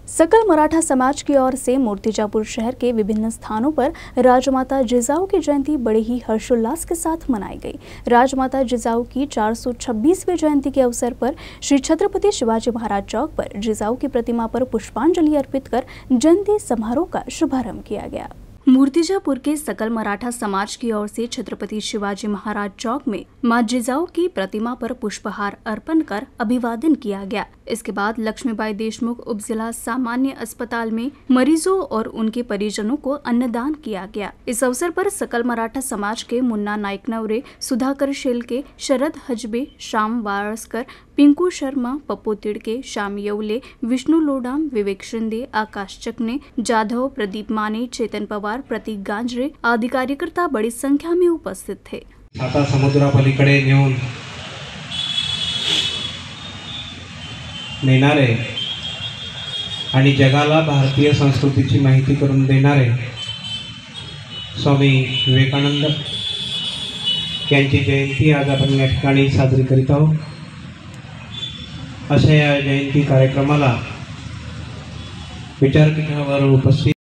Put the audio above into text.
सकल मराठा समाज की ओर से मूर्तिजापुर शहर के विभिन्न स्थानों पर राजमाता जिजाऊ की जयंती बड़े ही हर्षोल्लास के साथ मनाई गई। राजमाता जिजाऊ की 426वीं जयंती के अवसर पर श्री छत्रपति शिवाजी महाराज चौक पर जिजाऊ की प्रतिमा पर पुष्पांजलि अर्पित कर जयंती समारोह का शुभारंभ किया गया। मूर्तिजापुर के सकल मराठा समाज की ओर से छत्रपति शिवाजी महाराज चौक में मां जिजाऊ की प्रतिमा पर पुष्पहार अर्पण कर अभिवादन किया गया। इसके बाद लक्ष्मीबाई देशमुख उप जिला सामान्य अस्पताल में मरीजों और उनके परिजनों को अन्नदान किया गया। इस अवसर पर सकल मराठा समाज के मुन्ना नाइक नवरे, सुधाकर शेलके, शरद हजबे, श्याम वारसकर, पिंकू शर्मा, पप्पू तिड़के, श्याम येवले, विष्णु लोडाम, विवेक शिंदे, आकाश चकने, जाधव, प्रदीप माने, चेतन पवार, प्रतीक गांजरे आदि कार्यकर्ता बड़ी संख्या में उपस्थित थे। आता समुद्रापलीकडे नेणारे आणि जगाला भारतीय संस्कृतीची माहिती करून देणारे स्वामी विवेकानंद यांची जयंती आज आपण या ठिकाणी साजरी करीत आहोत। अशा या जयंती कार्यक्रमाला विचारपीठावर उपस्थित